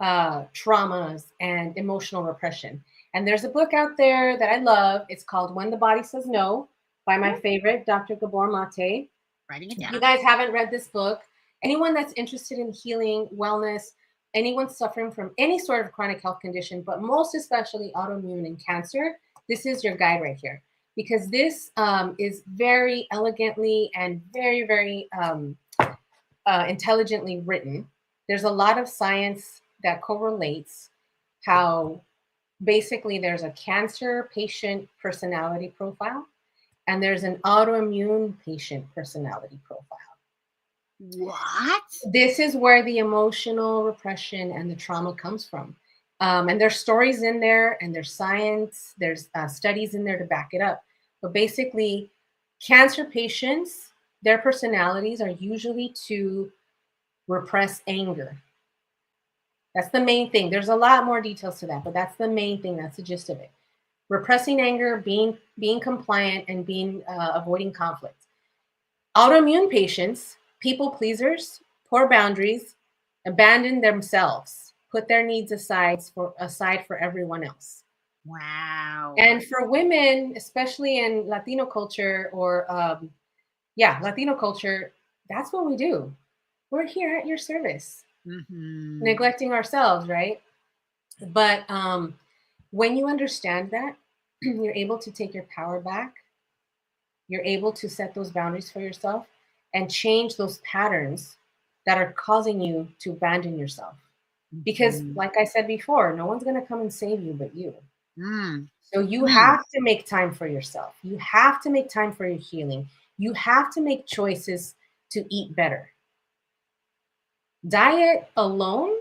traumas and emotional repression. And there's a book out there that I love. It's called When the Body Says No by my favorite, Dr. Gabor Mate. writing it If down. you guys haven't read this book, anyone that's interested in healing, wellness, anyone suffering from any sort of chronic health condition, but most especially autoimmune and cancer, this is your guide right here. Because this is very elegantly and very, very intelligently written. There's a lot of science that correlates how basically there's a cancer patient personality profile and there's an autoimmune patient personality profile. What? This is where the emotional repression and the trauma comes from. And there's stories in there, and there's science, there's studies in there to back it up. But basically, cancer patients, their personalities are usually to repress anger. That's the main thing. There's a lot more details to that, but that's the main thing. That's the gist of it. Repressing anger, being compliant, and avoiding conflict. Autoimmune patients, people pleasers, poor boundaries, abandon themselves, put their needs aside for everyone else. Wow. And for women, especially in Latino culture Latino culture, that's what we do. We're here at your service, neglecting ourselves, right? But when you understand that, you're able to take your power back. You're able to set those boundaries for yourself and change those patterns that are causing you to abandon yourself. Because, like I said before, no one's going to come and save you but you. So you have to make time for yourself. You have to make time for your healing. You have to make choices to eat better. Diet alone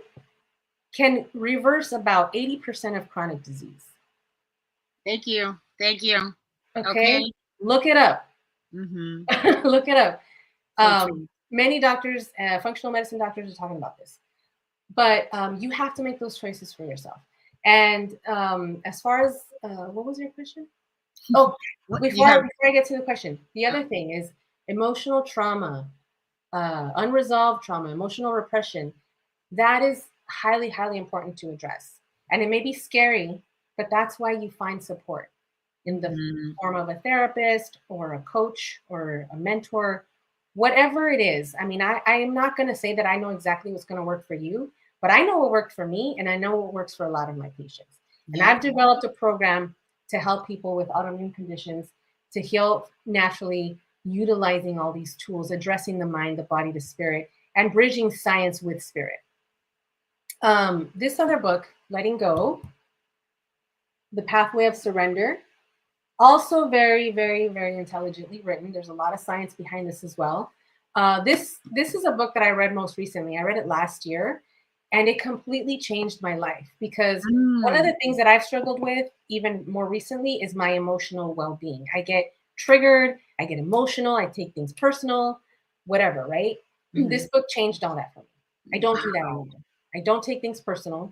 can reverse about 80% of chronic disease. Thank you. Thank you. Okay. Look it up. Look it up. Many doctors, functional medicine doctors, are talking about this. But you have to make those choices for yourself. And as far as, what was your question? Oh, before I get to the question, the other thing is emotional trauma, unresolved trauma, emotional repression. That is highly, highly important to address. And it may be scary, but that's why you find support in the form of a therapist or a coach or a mentor, whatever it is. I mean, I am not going to say that I know exactly what's going to work for you, but I know what worked for me, and I know what works for a lot of my patients. And I've developed a program to help people with autoimmune conditions to heal naturally, utilizing all these tools, addressing the mind, the body, the spirit, and bridging science with spirit. This other book, Letting Go, The Pathway of Surrender, also very, very, very intelligently written. There's a lot of science behind this as well. This is a book that I read most recently. I read it last year, and it completely changed my life because one of the things that I've struggled with even more recently is my emotional well-being. I get triggered, I get emotional, I take things personal, whatever, right? This book changed all that for me. I don't do that anymore. I don't take things personal.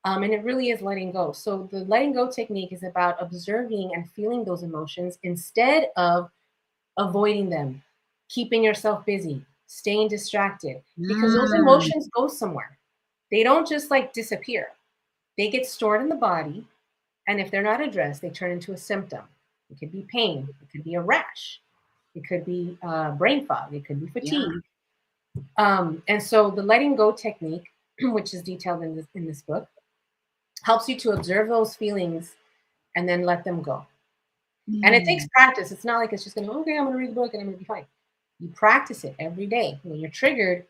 And it really is letting go. So the letting go technique is about observing and feeling those emotions instead of avoiding them, keeping yourself busy, staying distracted, because those emotions go somewhere. They don't just like disappear. They get stored in the body, and if they're not addressed, they turn into a symptom. It could be pain, it could be a rash, it could be brain fog, it could be fatigue. And so the letting go technique, which is detailed in this book, helps you to observe those feelings and then let them go. And it takes practice. It's not like it's just going to, okay, I'm going to read the book and I'm going to be fine. You practice it every day. When you're triggered,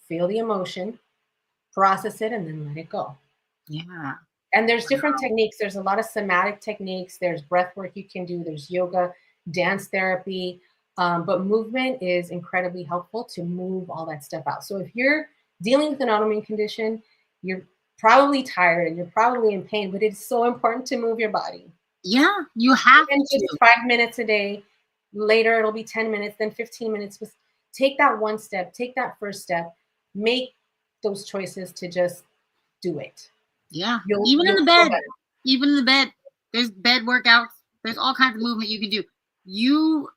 feel the emotion, process it, and then let it go. Yeah. And there's different techniques. There's a lot of somatic techniques. There's breath work you can do. There's yoga, dance therapy. But movement is incredibly helpful to move all that stuff out. So if you're dealing with an autoimmune condition, you're probably tired and you're probably in pain, but it's so important to move your body. Yeah, you have Even to. just 5 minutes a day. Later, it'll be 10 minutes, then 15 minutes. Just take that one step, take that first step, make those choices to just do it. Yeah, even in the bed, there's bed workouts. There's all kinds of movement you can do. You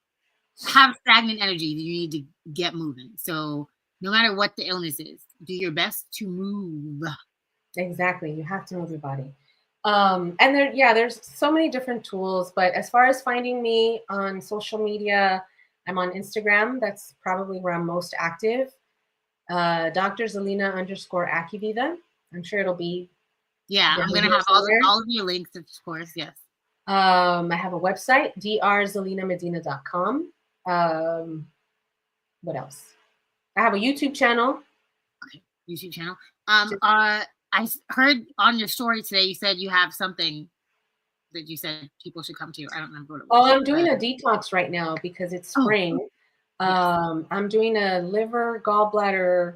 have stagnant energy. You need to get moving. So no matter what the illness is, do your best to move. Exactly. You have to move your body. And there's so many different tools, but as far as finding me on social media, I'm on Instagram. That's probably where I'm most active. Dr. Zelina _Acuvida. I'm sure it'll be. Yeah, I'm going to have all of your links, of course. Yes. I have a website, drzelinamedina.com. What else? I have a YouTube channel. Okay, YouTube channel. I heard on your story today, you said you have something that you said people should come to. I don't remember what it was. Oh, I'm doing a detox right now because it's spring. Yes. I'm doing a liver, gallbladder,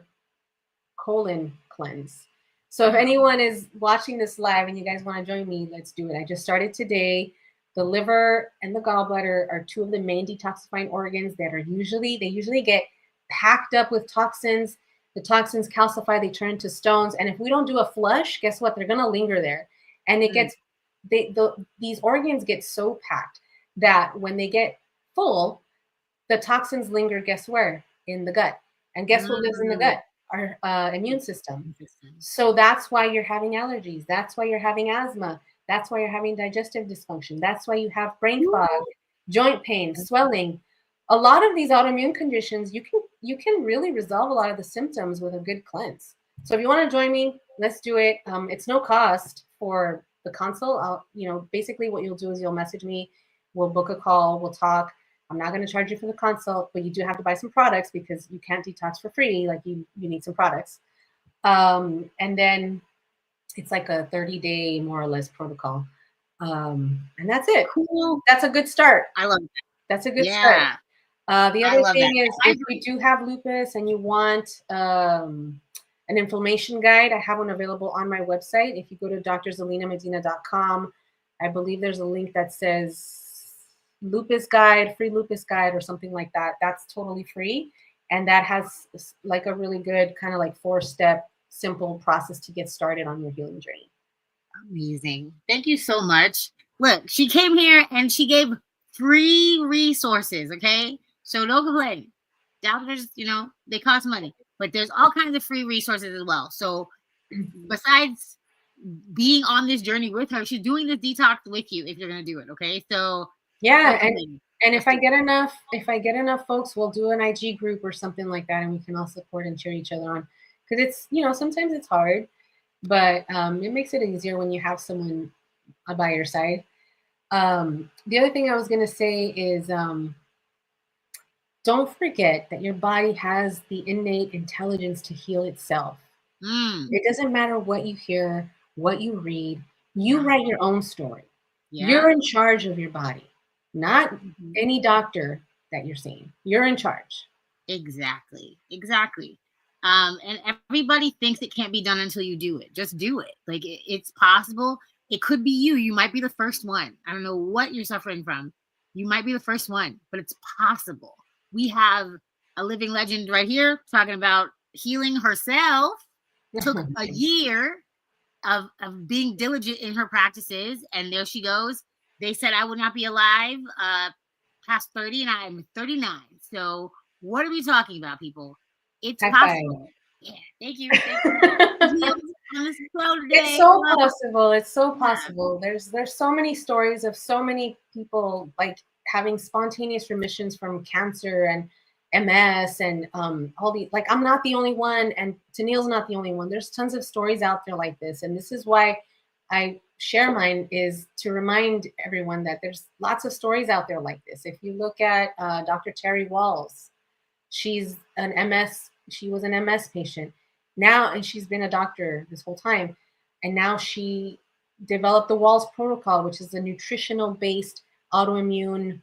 colon cleanse. So if anyone is watching this live and you guys want to join me, let's do it. I just started today. The liver and the gallbladder are two of the main detoxifying organs that are usually get packed up with toxins. The toxins calcify, they turn into stones. And if we don't do a flush, guess what? They're going to linger there. And it gets, these organs get so packed that when they get full, the toxins linger, guess where? In the gut. And guess what lives in the gut? Our immune system. So that's why you're having allergies. That's why you're having asthma. That's why you're having digestive dysfunction. That's why you have brain fog, joint pain, swelling. A lot of these autoimmune conditions, you can really resolve a lot of the symptoms with a good cleanse. So if you want to join me, let's do it. It's no cost for the consult. Basically what you'll do is you'll message me. We'll book a call. We'll talk. I'm not going to charge you for the consult, but you do have to buy some products because you can't detox for free. Like you need some products. And then it's like a 30-day more or less protocol. And that's it. Cool. That's a good start. I love that. That's a good start. The other thing is if you do have lupus and you want an inflammation guide, I have one available on my website. If you go to drzelinamedina.com, I believe there's a link that says lupus guide, free lupus guide or something like that. That's totally free. And that has like a really good kind of like 4-step simple process to get started on your healing journey. Amazing. Thank you so much. Look, she came here and she gave free resources. Okay. So don't complain. Doctors, they cost money, but there's all kinds of free resources as well. So besides being on this journey with her, she's doing this detox with you if you're going to do it. Okay. So yeah. And if I get enough folks, we'll do an IG group or something like that. And we can all support and cheer each other on. Because it's, sometimes it's hard, but it makes it easier when you have someone by your side. The other thing I was going to say is don't forget that your body has the innate intelligence to heal itself. It doesn't matter what you hear, what you read. You write your own story. Yeah. You're in charge of your body, not any doctor that you're seeing. You're in charge. Exactly. And everybody thinks it can't be done until you do it. Just do it. Like it's possible. It could be you. You might be the first one. I don't know what you're suffering from. You might be the first one, but it's possible. We have a living legend right here talking about healing herself. It took a year of being diligent in her practices. And there she goes. They said I would not be alive past 30 and I'm 39. So what are we talking about, people? It's High five. possible. Yeah, thank you. Thank you. On this show today. It's so possible. It's so possible. There's so many stories of so many people like having spontaneous remissions from cancer and MS and all the like. I'm not the only one, and Tenille's not the only one. There's tons of stories out there like this, and this is why I share mine, is to remind everyone that there's lots of stories out there like this. If you look at Dr. Terry Walls, she's an MS. She was an MS patient now, and she's been a doctor this whole time. And now she developed the Walls protocol, which is a nutritional based autoimmune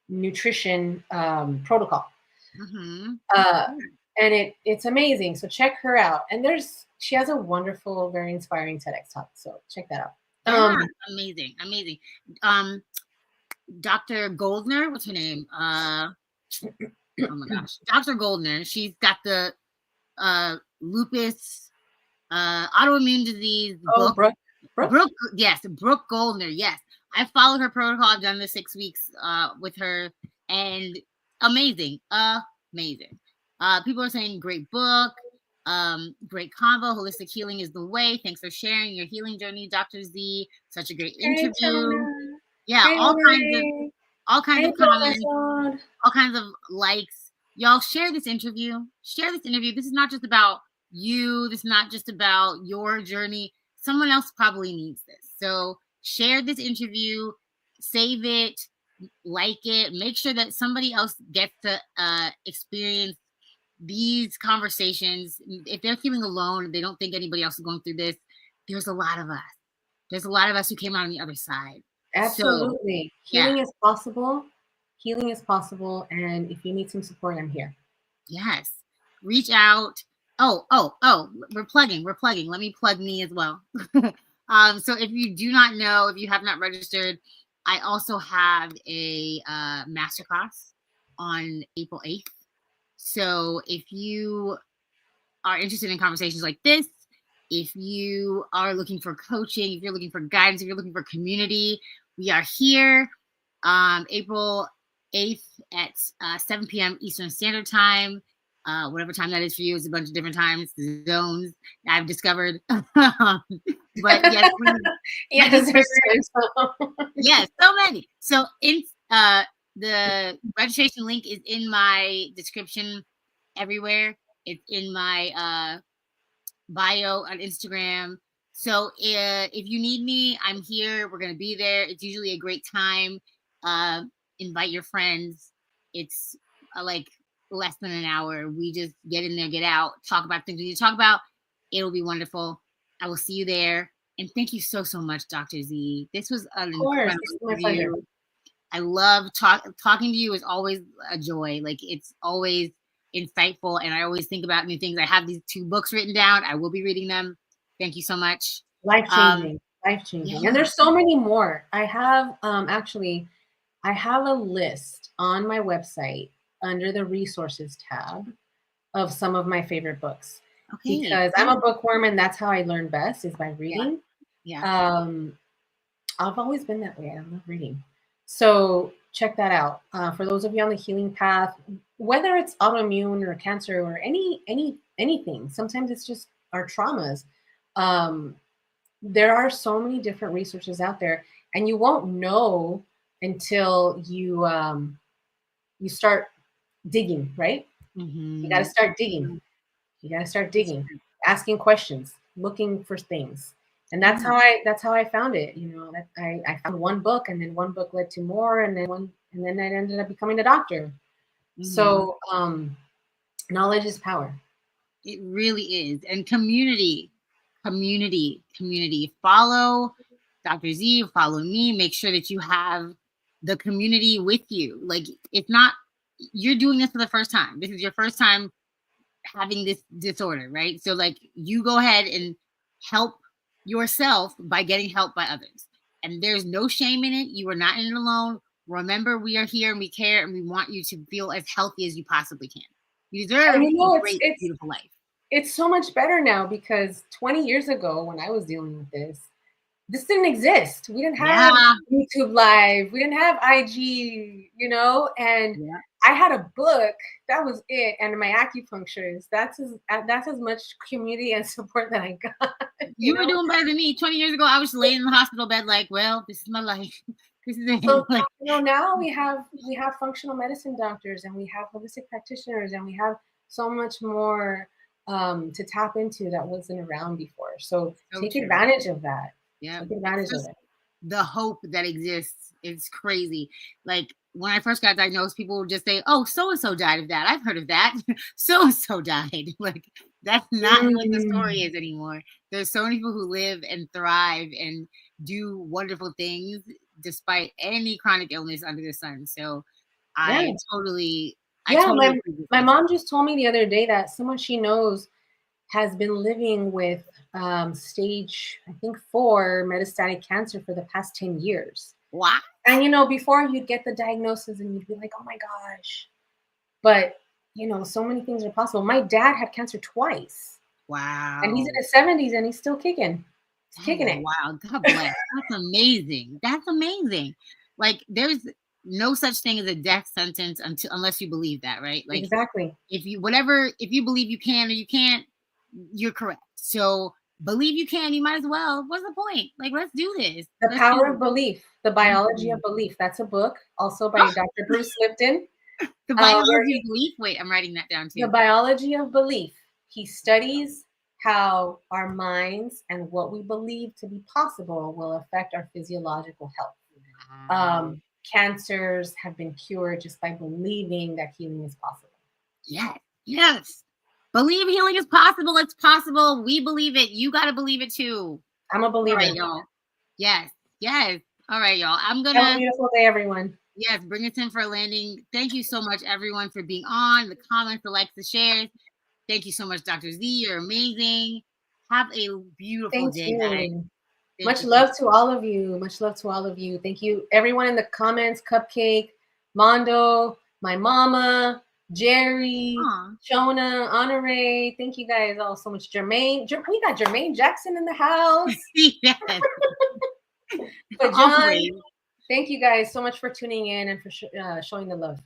nutrition protocol. Mm-hmm. And it's amazing. So check her out. And she has a wonderful, very inspiring TEDx talk. So check that out. Yeah, amazing. Dr. Goldner, what's her name? Oh my gosh, Dr. Goldner. She's got the lupus, autoimmune disease book. Brooke, yes, Brooke Goldner. Yes, I followed her protocol. I've done the 6 weeks with her, and amazing. People are saying great book, great convo. Holistic healing is the way. Thanks for sharing your healing journey, Dr. Z. Such a great interview. Yeah, all kinds of comments, all kinds of likes. Y'all share this interview. This is not just about you. This is not just about your journey. Someone else probably needs this. So share this interview, save it, like it, make sure that somebody else gets to experience these conversations. If they're feeling alone, they don't think anybody else is going through this, there's a lot of us. There's a lot of us who came out on the other side. Absolutely. So, healing is possible. Healing is possible. And if you need some support, I'm here. Yes. Reach out. Oh, we're plugging. Let me plug me as well. So if you do not know, if you have not registered, I also have a masterclass on April 8th. So if you are interested in conversations like this, if you are looking for coaching, if you're looking for guidance, if you're looking for community, we are here April 8th at 7 p.m. Eastern Standard Time. Whatever time that is for you, it's a bunch of different times, zones I've discovered. But yes, yes, so many. So in the registration link is in my description everywhere. It's in my bio on Instagram. So if you need me, I'm here. We're gonna be there. It's usually a great time. Invite your friends. It's like less than an hour. We just get in there, get out, talk about things we need to talk about. It'll be wonderful. I will see you there. And thank you so much, Dr. Z. This was an incredible interview. I love talking to you. Is always a joy. Like, it's always insightful, and I always think about new things. I have these 2 books written down. I will be reading them. Thank you so much. Life-changing. Yeah. And there's so many more. I have actually, I have a list on my website under the resources tab of some of my favorite books. Okay. Because I'm a bookworm, and that's how I learn best, is by reading. Yeah. I've always been that way. I love reading. So check that out. For those of you on the healing path, whether it's autoimmune or cancer or anything, sometimes it's just our traumas. There are so many different resources out there, and you won't know until you start digging, right? Mm-hmm. You got to start digging. You got to start digging, asking questions, looking for things. And that's how I found it. You know, that I found one book, and then one book led to more, and then I ended up becoming a doctor. Mm-hmm. So knowledge is power. It really is. And community. Follow Dr. Z, follow me. Make sure that you have the community with you. Like, it's not, you're doing this for the first time. This is your first time having this disorder, right? So like, you go ahead and help yourself by getting help by others. And there's no shame in it. You are not in it alone. Remember, we are here and we care, and we want you to feel as healthy as you possibly can. You deserve a great, beautiful life. It's so much better now, because 20 years ago, when I was dealing with this didn't exist. We didn't have YouTube Live. We didn't have IG, you know, and I had a book. That was it. And my acupuncturist. That's as much community and support that I got. You were doing better than me. 20 years ago, I was laying in the hospital bed like, well, this is my life. This is it. So Like, now we have functional medicine doctors, and we have holistic practitioners, and we have so much more to tap into that wasn't around before. So take true. advantage of that. Yeah. Take advantage of it. The hope that exists is crazy. Like when I first got diagnosed, people would just say, "Oh, so and so died of that. I've heard of that. So and so died." Like that's not what the story is anymore. There's so many people who live and thrive and do wonderful things despite any chronic illness under the sun. So I totally my mom just told me the other day that someone she knows has been living with stage, I think 4 metastatic cancer for the past 10 years. Wow. And, you know, before you'd get the diagnosis and you'd be like, oh my gosh. But, you know, so many things are possible. My dad had cancer twice. Wow. And he's in his 70s and he's still kicking. He's kicking it. Wow. God bless. That's amazing. That's amazing. Like there's no such thing as a death sentence unless you believe that, right? Like exactly. If you believe you can or you can't, you're correct. So believe you can, you might as well. What's the point? Like, let's do this. The Power of Belief, The Biology of Belief. That's a book also by Dr. Bruce Lipton. The Biology of Belief? Wait, I'm writing that down too. The Biology of Belief. He studies how our minds and what we believe to be possible will affect our physiological health. Wow. Cancers have been cured just by believing that healing is possible. Yes. Believe healing is possible. It's possible. We believe it. You got to believe it too. I'm a believer. All right, y'all. Yes. All right, y'all. I'm going to have a beautiful day, everyone. Yes, bring us in for a landing. Thank you so much, everyone, for being on. The comments, the likes, the shares. Thank you so much, Dr. Z. You're amazing. Have a beautiful day, guys. Much love to all of you. Much love to all of you. Thank you, everyone in the comments. Cupcake, Mondo, my mama, Jerry, Shona, Honore. Thank you guys all so much. Jermaine, we got Jermaine Jackson in the house. Yes. But John, thank you guys so much for tuning in and for showing the love.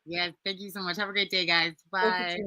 Yes, thank you so much. Have a great day, guys. Bye.